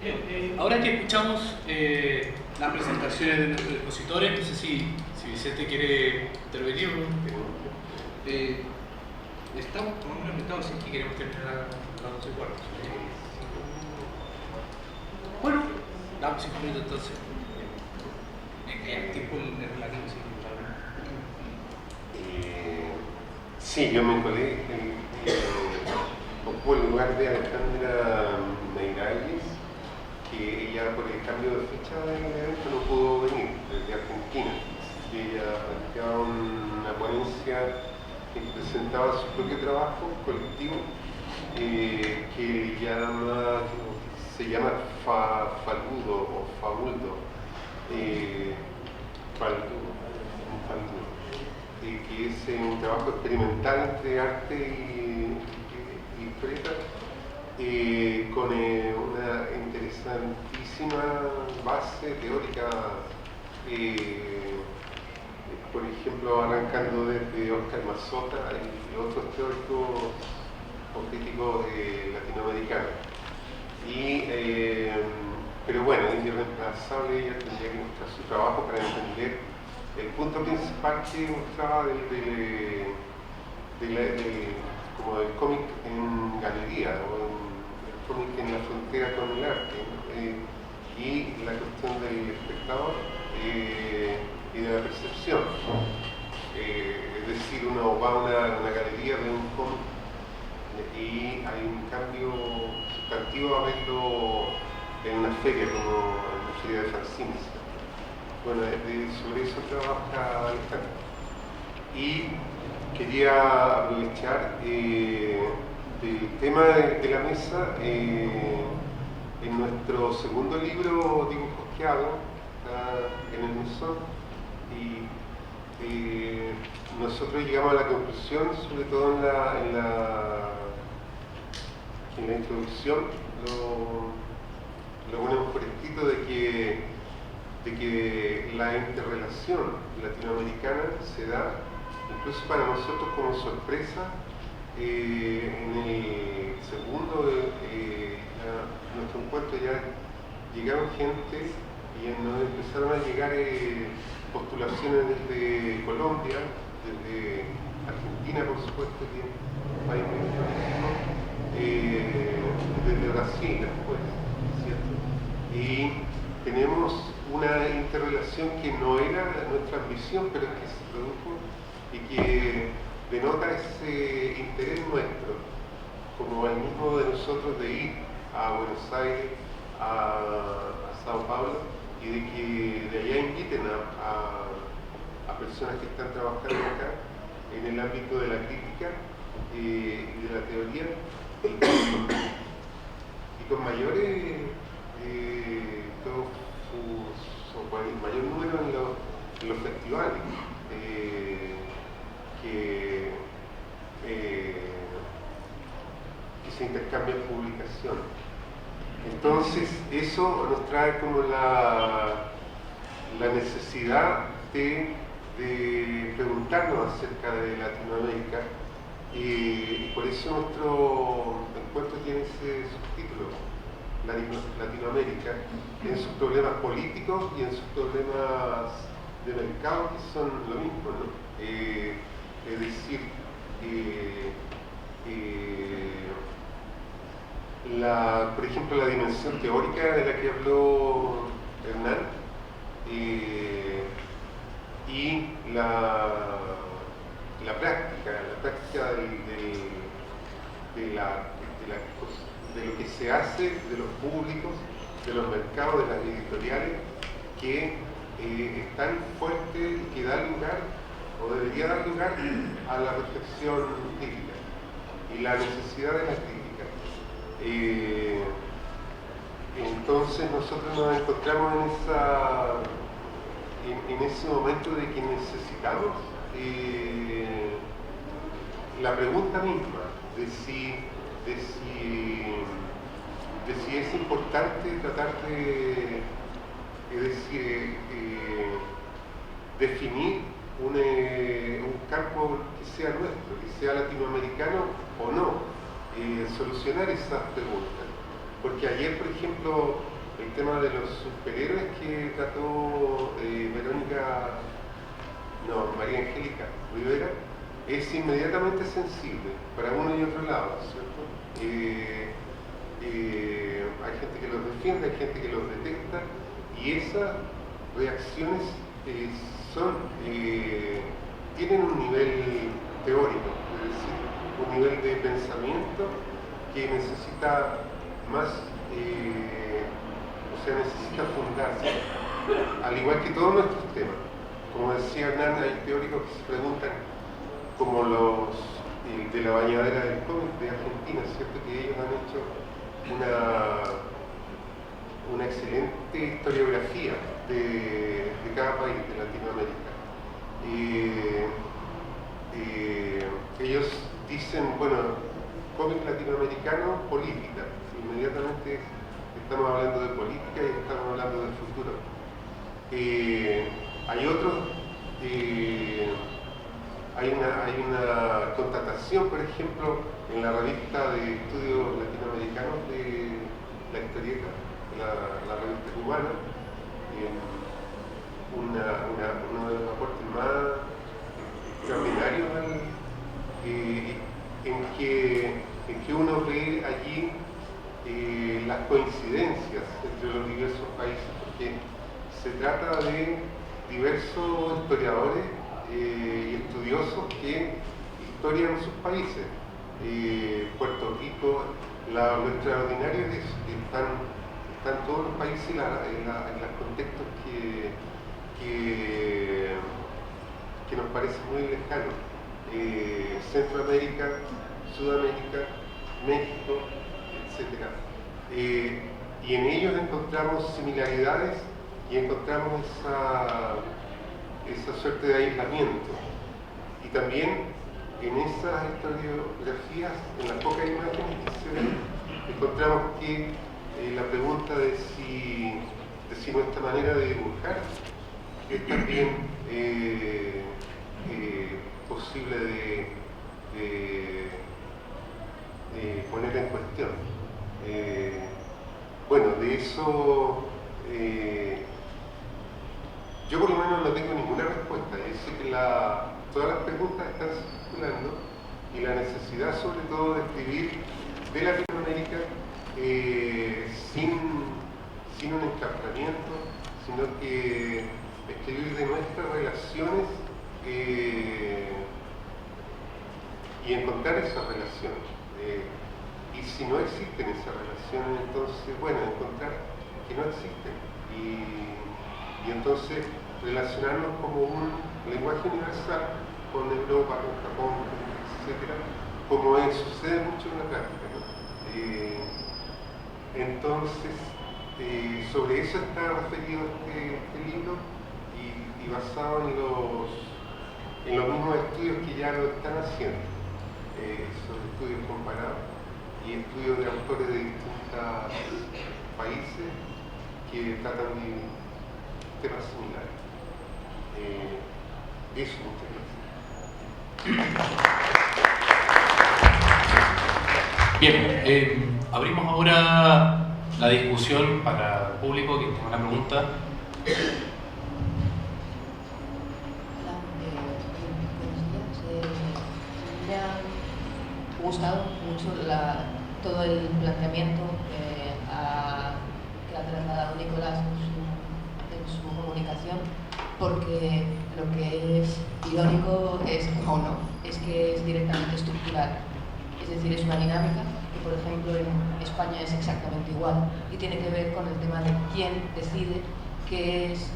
Bien, ahora que escuchamos las presentaciones de nuestros expositores, no sé si Vicente quiere intervenir. Estamos como hemos inventado, así que queremos terminar a las 12:15. Bueno, damos 5 minutos entonces. El tiempo es relativo, sí, yo me colé ocupó el lugar de Alejandra Meirelles, que ella por el cambio de fecha del evento no pudo venir desde Argentina. Y ella planteaba una ponencia que presentaba su propio trabajo colectivo que se llama Faludo o Fabuldo, que es un trabajo experimental entre arte y historieta, con una interesantísima base teórica, por ejemplo, arrancando desde Oscar Mazota y otros teóricos o críticos latinoamericanos. Pero bueno, es irreemplazable, ella tendría que mostrar su trabajo para entender el punto principal que mostraba como del cómic en galería, o el cómic en la frontera con el arte, y la cuestión del espectador y de la percepción. Es decir, uno va a una galería, ve un cómic y hay un cambio sustantivo a verlo en una feria, como en la feria de fanzines. Bueno, sobre eso trabaja Alejandro. Y quería aprovechar el tema de la mesa en nuestro segundo libro, Dibujos que hago, en el mesón, y nosotros llegamos a la conclusión, sobre todo en la introducción, lo ponemos por escrito de que la interrelación latinoamericana se da, incluso para nosotros como sorpresa, en el segundo nuestro encuentro ya llegaron gente y nos empezaron a llegar postulaciones desde Colombia, desde Argentina, por supuesto, que es un país muy desde Brasil después, ¿cierto? Y tenemos una interrelación que no era nuestra ambición, pero que se produjo y que denota ese interés nuestro, como el mismo de nosotros de ir a Buenos Aires, a Sao Paulo, y de que de allá inviten a personas que están trabajando acá en el ámbito de la crítica y de la teoría, y con mayores, o con el mayor número en los festivales que se intercambian publicaciones. Entonces eso nos trae como la necesidad de preguntarnos acerca de Latinoamérica, y por eso nuestro encuentro tiene ese subtítulo, Latinoamérica, en sus problemas políticos y en sus problemas de mercado, que son lo mismo, ¿no? Es decir, por ejemplo, la dimensión teórica de la que habló Hernán, y la práctica de lo que se hace, de los públicos, de los mercados, de las editoriales, que es tan fuerte y que da lugar, o debería dar lugar, a la reflexión crítica y la necesidad de la crítica. Entonces nosotros nos encontramos en ese momento de que necesitamos la pregunta misma de si es importante tratar de definir un campo que sea nuestro, que sea latinoamericano o no, solucionar esas preguntas. Porque ayer, por ejemplo, el tema de los superhéroes que trató María Angélica Rivera, es inmediatamente sensible para uno y otro lado, ¿cierto? Hay gente que los defiende, hay gente que los detesta, y esas reacciones tienen un nivel teórico, es decir, un nivel de pensamiento que necesita más, necesita fundarse, al igual que todos nuestros temas. Como decía Hernán, hay teóricos que se preguntan, como los de la bañadera del cómic de Argentina, ¿cierto? Que ellos han hecho una excelente historiografía de cada país de Latinoamérica. Ellos dicen, bueno, cómic latinoamericano, política. Inmediatamente estamos hablando de política y estamos hablando del futuro. Hay otros, hay una constatación, por ejemplo, en la revista de estudios latinoamericanos de la historieta, la revista cubana, uno de los aportes más extraordinarios en que uno ve allí las coincidencias entre los diversos países, porque se trata de diversos historiadores y estudiosos que historian sus países. Puerto Rico, lo extraordinario es que están todos los países en los contextos que nos parecen muy lejanos. Centroamérica, Sudamérica, México, etc. Y en ellos encontramos similaridades y encontramos esa suerte de aislamiento. Y también en esas historiografías, en las pocas imágenes que se ven, encontramos que la pregunta de si nuestra manera de dibujar es también posible de poner en cuestión. Bueno, de eso yo por lo menos no tengo ninguna respuesta. Yo sé que todas las preguntas están circulando, y la necesidad sobre todo de escribir de Latinoamérica sin un enclaustramiento, sino que escribir de nuestras relaciones y encontrar esas relaciones. Y si no existen esas relaciones, entonces, bueno, encontrar que no existen. Y entonces relacionarnos como un lenguaje universal con Europa, con Japón, etc., como sucede mucho en la práctica, ¿no? Entonces, sobre eso está referido este libro y basado en los mismos estudios que ya lo están haciendo, sobre estudios comparados y estudios de autores de distintos países que tratan de temas similares. Eso, muchas gracias. Bien, abrimos ahora la discusión para el público que tenga una pregunta. Hola, buenos días. Me ha gustado mucho todo el planteamiento que ha trasladado Nicolás en su comunicación, porque lo que es irónico es que es directamente estructural. Es decir, es una dinámica que, por ejemplo, en España es exactamente igual y tiene que ver con el tema de quién decide qué es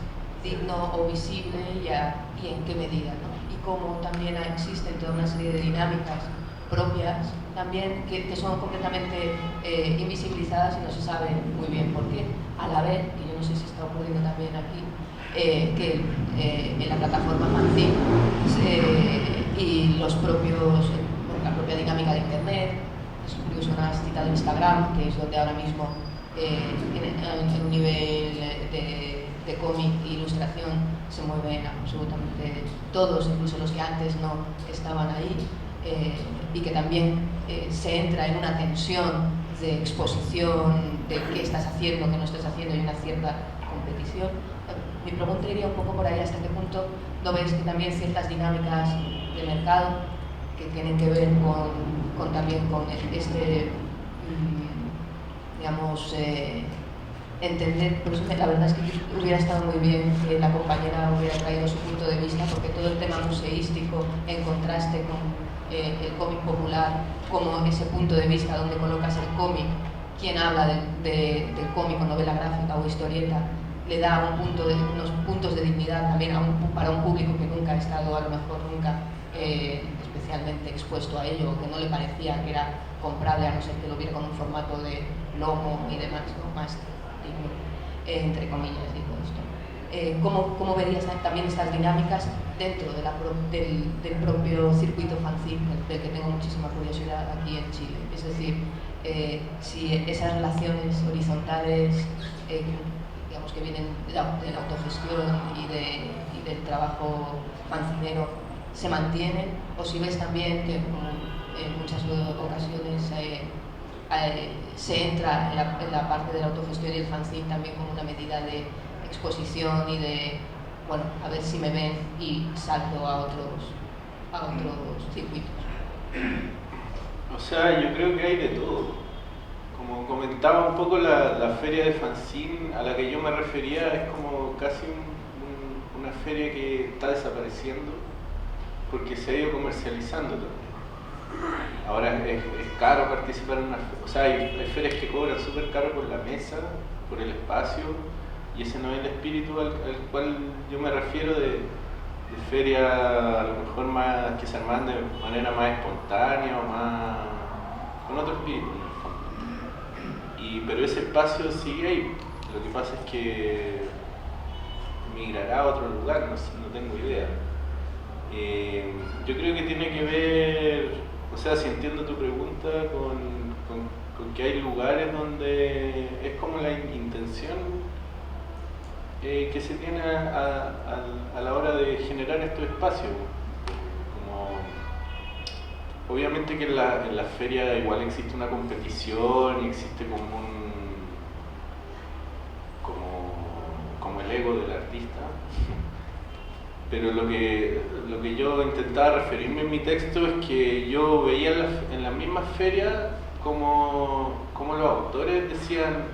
digno o visible y en qué medida, ¿no? Y cómo también existen toda una serie de dinámicas propias también que son completamente invisibilizadas y no se sabe muy bien por qué. A la vez, que yo no sé si está ocurriendo también aquí, que en la plataforma Fanzine y la propia dinámica de Internet, es curioso, no has citado Instagram, que es donde ahora mismo en un nivel de cómic e ilustración se mueven absolutamente todos, incluso los que antes no estaban ahí, y que también se entra en una tensión de exposición de qué estás haciendo, qué no estás haciendo, y una cierta competición. Mi pregunta iría un poco por ahí: ¿hasta qué punto no ves que también ciertas dinámicas de mercado que tienen que ver también con digamos, entender? Por eso la verdad es que hubiera estado muy bien que la compañera hubiera traído su punto de vista, porque todo el tema museístico en contraste con el cómic popular, como ese punto de vista donde colocas el cómic, quien habla del cómic o novela gráfica o historieta, le da unos puntos de dignidad también para un público que nunca ha estado, a lo mejor nunca especialmente expuesto a ello, que no le parecía que era comprable, a no ser que lo viera con un formato de lomo y demás, ¿no? Más digno, entre comillas, digo esto. ¿Cómo verías también estas dinámicas dentro del propio circuito fanzine, del que tengo muchísima curiosidad aquí en Chile? Es decir, si esas relaciones horizontales, digamos, que vienen de la autogestión y del trabajo fanzinero, se mantienen, o si ves también que en muchas ocasiones se entra en la parte de la autogestión y el fanzine también como una medida de exposición y de, bueno, a ver si me ven, y salto a otros circuitos. O sea, yo creo que hay de todo. Como comentaba un poco, la feria de fanzine a la que yo me refería es como casi una feria que está desapareciendo porque se ha ido comercializando también. Ahora es caro participar en una feria. O sea, hay ferias que cobran súper caro por la mesa, por el espacio, y ese no es el espíritu al cual yo me refiero de feria, a lo mejor más que se arman de manera más espontánea o más con otro espíritu en el fondo. Pero ese espacio sigue ahí. Lo que pasa es que migrará a otro lugar, no tengo idea. Yo creo que tiene que ver, o sea, si entiendo tu pregunta, con que hay lugares donde es como la intención que se tiene a la hora de generar estos espacios. Obviamente que en la feria igual existe una competición y existe como el ego del artista, pero lo que yo intentaba referirme en mi texto es que yo veía en las mismas ferias como los autores decían: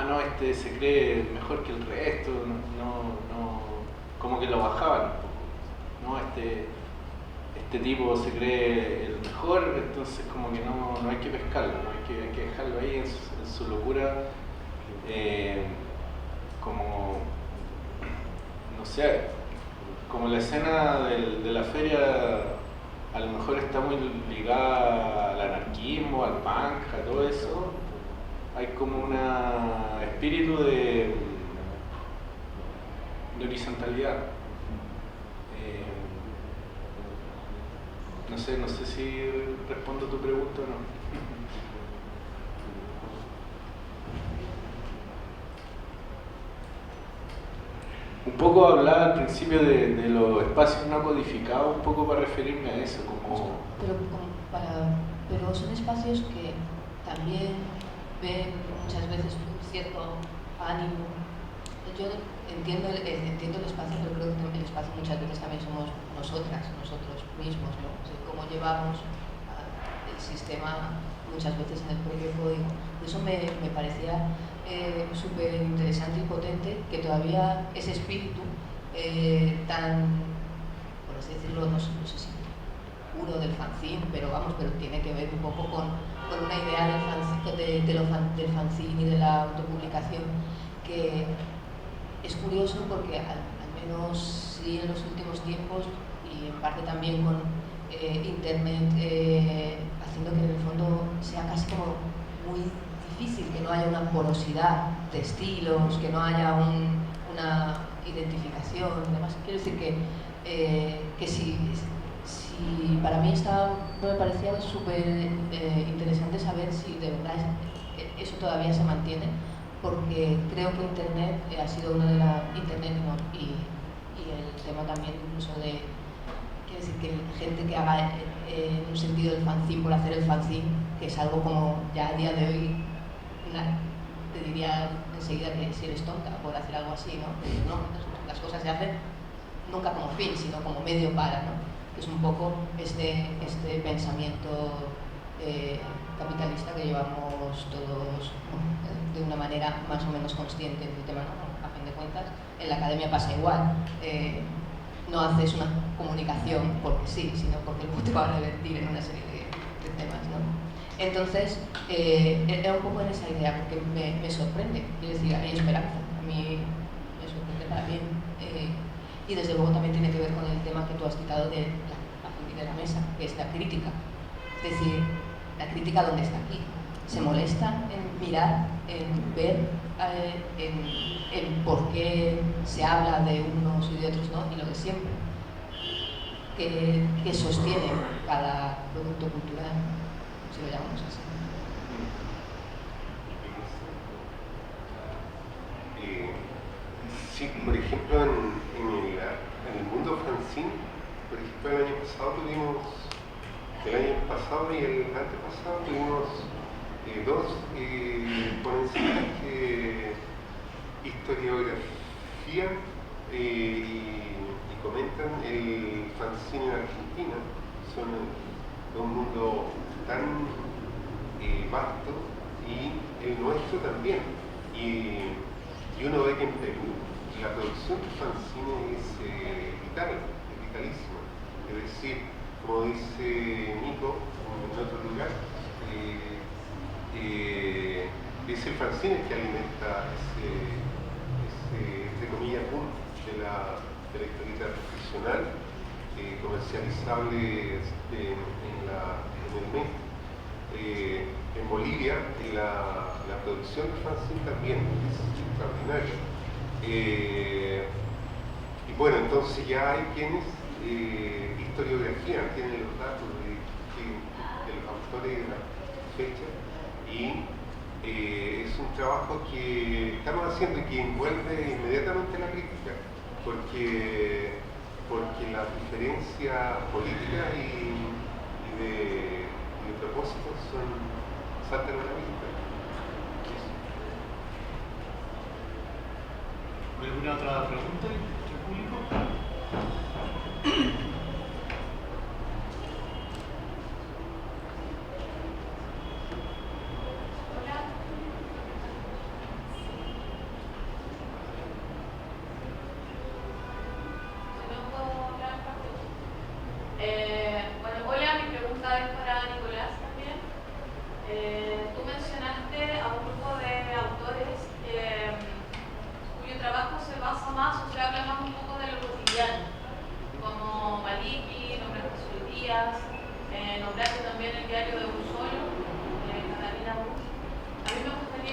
no, este se cree mejor que el resto, como que lo bajaban un poco. No, este tipo se cree el mejor, entonces como que no hay que pescarlo, hay que dejarlo ahí en su locura, como, no sé, como la escena de la feria a lo mejor está muy ligada al anarquismo, al punk, a todo eso. Hay como un espíritu de horizontalidad. No sé si respondo a tu pregunta o no. Un poco hablaba al principio de los espacios no codificados, un poco para referirme a eso, como... Pero son espacios que también ven muchas veces un cierto ánimo. Yo entiendo el espacio, pero creo que el espacio muchas veces también somos nosotros mismos, ¿no? O sea, cómo llevamos el sistema muchas veces en el propio código. Eso me parecía súper interesante y potente, que todavía ese espíritu tan, por así decirlo, no sé si puro del fanzine, pero tiene que ver un poco con una idea del fanzine y de la autopublicación, que es curioso porque al menos sí en los últimos tiempos, y en parte también con internet haciendo que en el fondo sea casi como muy difícil, que no haya una porosidad de estilos, que no haya una identificación y demás. Quiero decir que si para mí me parecía súper interesante saber si de verdad eso todavía se mantiene, porque creo que Internet ha sido una de las... Internet y el tema también incluso de... Quiero decir que gente que haga en un sentido el fanzine por hacer el fanzine, que es algo como ya a día de hoy te diría enseguida que si eres tonta por hacer algo así, ¿no? Pero no, las cosas se hacen nunca como fin, sino como medio para, ¿no? Que es un poco este pensamiento capitalista que llevamos todos de una manera más o menos consciente del tema, ¿no? A fin de cuentas, en la academia pasa igual. No haces una comunicación porque sí, sino porque luego te va a revertir en una serie de temas, ¿no? Entonces, era un poco en esa idea, porque me sorprende, quiero decir, hay esperanza, a mí me sorprende para bien. Y desde luego también tiene que ver con el tema que tú has citado de la mesa, que es la crítica. Es decir, la crítica ¿dónde está aquí? Se molesta en mirar, en ver, en por qué se habla de unos y de otros, ¿no? Y lo de siempre, que sostiene cada producto cultural, si lo llamamos así. Sí, por ejemplo, en el mundo fanzine, por ejemplo, el año pasado y el antepasado tuvimos dos ponencias que historiografía y comentan el fanzine en Argentina. Son un mundo tan vasto, y el nuestro también. Y uno ve que en Perú la producción de fanzine es vitalísima. Es decir, como dice Nico en otro lugar, es el fanzine que alimenta ese entre comillas, boom de la historieta profesional, comercializable en el mes. En Bolivia la producción de fanzine también es extraordinaria. Y bueno, entonces ya hay quienes historiografían, tienen los datos de los autores de la fecha, y es un trabajo que estamos haciendo y que envuelve inmediatamente la crítica, porque las diferencias políticas y de propósitos saltan a la vista. ¿Alguna otra pregunta del público?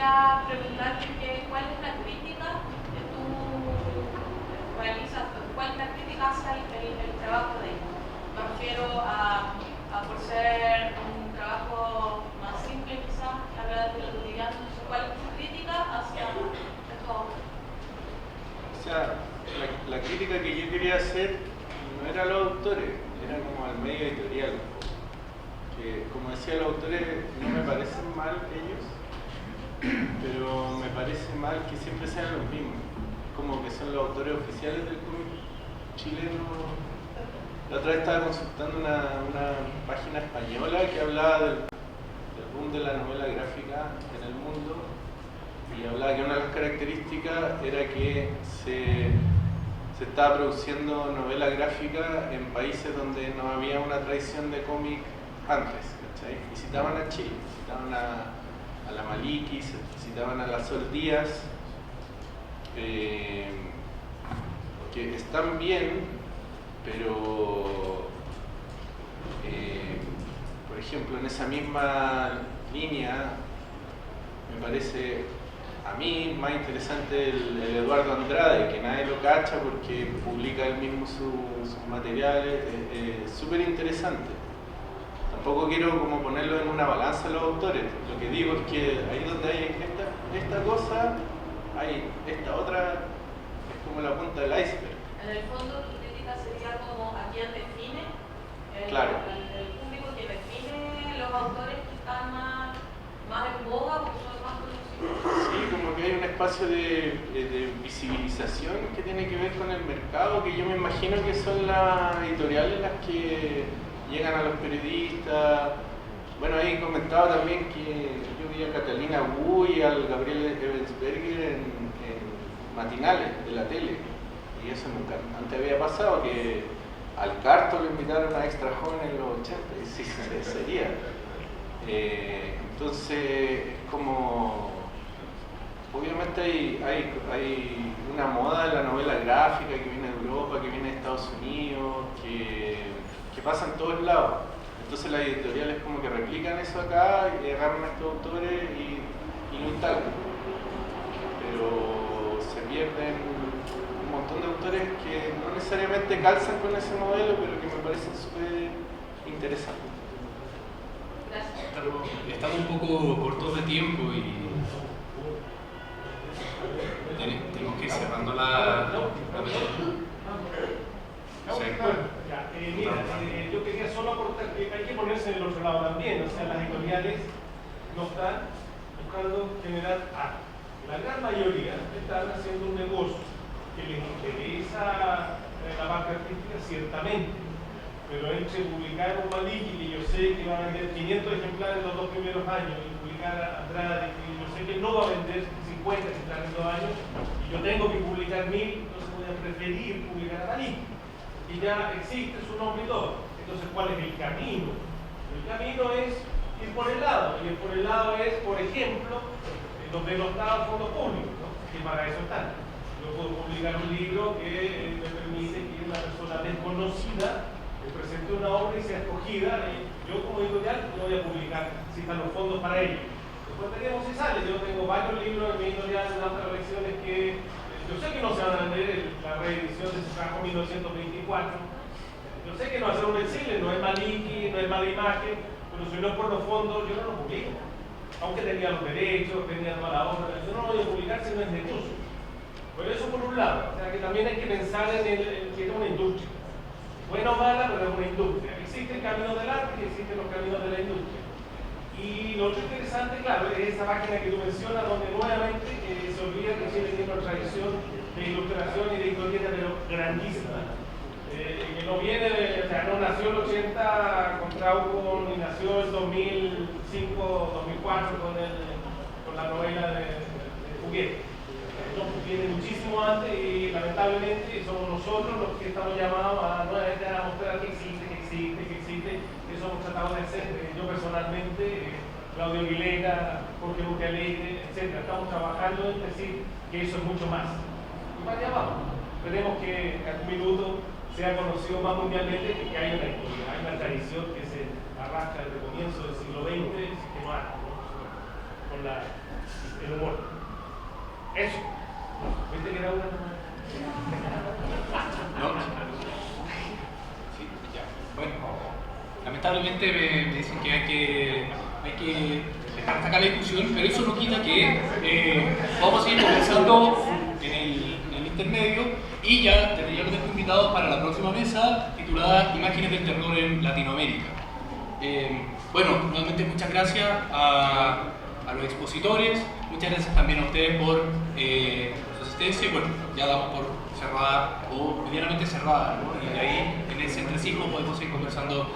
quería preguntarte cuál es la crítica que tú realizas, cuál es la crítica hacia el trabajo de ellos. Me refiero a por ser un trabajo más simple quizás, que habla de lo cotidiano. ¿Cuál es tu crítica hacia esto? O sea, la crítica que yo quería hacer no era a los autores, era como al medio editorial. Que, como decía, los autores no me parecen mal ellos, pero me parece mal que siempre sean los mismos, como que son los autores oficiales del cómic chileno. La otra vez estaba consultando una página española que hablaba del boom de la novela gráfica en el mundo, y hablaba que una de las características era que se estaba produciendo novela gráfica en países donde no había una tradición de cómic antes, ¿cachai? Y citaban a Chile, citaban a la Maliki, citaban a la Sol Díaz, que están bien, pero por ejemplo, en esa misma línea me parece a mí más interesante el Eduardo Andrade, que nadie lo cacha porque publica él mismo sus materiales, es súper interesante. Tampoco quiero como ponerlo en una balanza a los autores, lo que digo es que ahí donde hay esta cosa, hay esta otra, es como la punta del iceberg. En el fondo tu crítica sería como a quién define, Claro. el público que define los autores que están más en boga porque son más conocidos. Sí, como que hay un espacio de visibilización que tiene que ver con el mercado, que yo me imagino que son las editoriales las que llegan a los periodistas. Bueno, ahí comentaba también que yo vi a Catalina Wu y al Gabriel Ebensberger en matinales de la tele, y eso nunca antes había pasado, que al Carto lo invitaron a Extra Joven en los 80, y sí, sería. Entonces, es como... Obviamente hay una moda de la novela gráfica que viene de Europa, que viene de Estados Unidos, que pasa en todos lados. Entonces las editoriales como que replican eso acá y agarran a estos autores y lo instalan. Pero se pierden un montón de autores que no necesariamente calzan con ese modelo, pero que me parecen súper interesantes. Gracias. Estamos un poco cortos de tiempo y tenemos que ir cerrando la sí. Yo quería solo aportar que hay que ponerse del otro lado también, o sea, las editoriales no están buscando generar arte. La gran mayoría están haciendo un negocio que les interesa la parte artística, ciertamente, pero entre publicar un Maliki, que yo sé que va a vender 500 ejemplares los 2 primeros años, y publicar a Andrade, que yo sé que no va a vender 50 ejemplares en 2 años, y yo tengo que publicar 1000, entonces voy a preferir publicar a Maliki. Y ya existe su nombre y todo. Entonces, ¿cuál es el camino? El camino es ir por el lado, y el por el lado es, por ejemplo, los denostados fondos públicos, ¿no? Que para eso están. Yo puedo publicar un libro que me permite que una persona desconocida me presente una obra y sea escogida. Yo como editorial no voy a publicar si están los fondos para ello. Después veremos si sale. Yo tengo varios libros en mi editorial en otras colecciones que yo sé que no se van a vender. La reedición de ese trabajo 1924. Yo sé que no va a ser un exilio, no es Maliki, no es mala imagen, pero si no es por los fondos, yo no lo publico. Aunque tenía los derechos, tenía toda la obra, yo no lo voy a publicar si no es de uso. Pero eso por un lado, o sea que también hay que pensar en que es una industria. Buena o mala, pero es una industria. Existe el camino del arte y existen los caminos de la industria. Y lo otro interesante, claro, es esa página que tú mencionas, donde nuevamente se olvida que Chile tiene una tradición de ilustración y de historieta, pero grandísima. Que no viene de, o sea, no nació el 80 con Trauco, ni nació el 2005, 2004 con la novela de Juguete. No, viene muchísimo antes y lamentablemente somos nosotros los que estamos llamados a nuevamente a mostrar que existe, que somos tratados de hacer. Yo personalmente, Claudio Aguilera, Jorge Bucalegre, etc. Estamos trabajando en decir que eso es mucho más. Y para allá vamos. Esperemos que en algún minuto sea conocido más mundialmente que hay una historia, hay una tradición que se arrastra desde el comienzo del siglo XX, que no hay, ¿no? Con la el humor. Eso. ¿Viste que era una? ¿No? Sí, ya. Bueno, lamentablemente me dicen que hay que dejar hasta acá la discusión, pero eso no quita que vamos a seguir conversando en el intermedio y ya tendría que estar invitados para la próxima mesa titulada Imágenes del terror en Latinoamérica. Bueno, nuevamente muchas gracias a los expositores, muchas gracias también a ustedes por su asistencia y bueno, ya damos por cerrada o medianamente cerrada, ¿no? Y de ahí en ese entresijos podemos ir conversando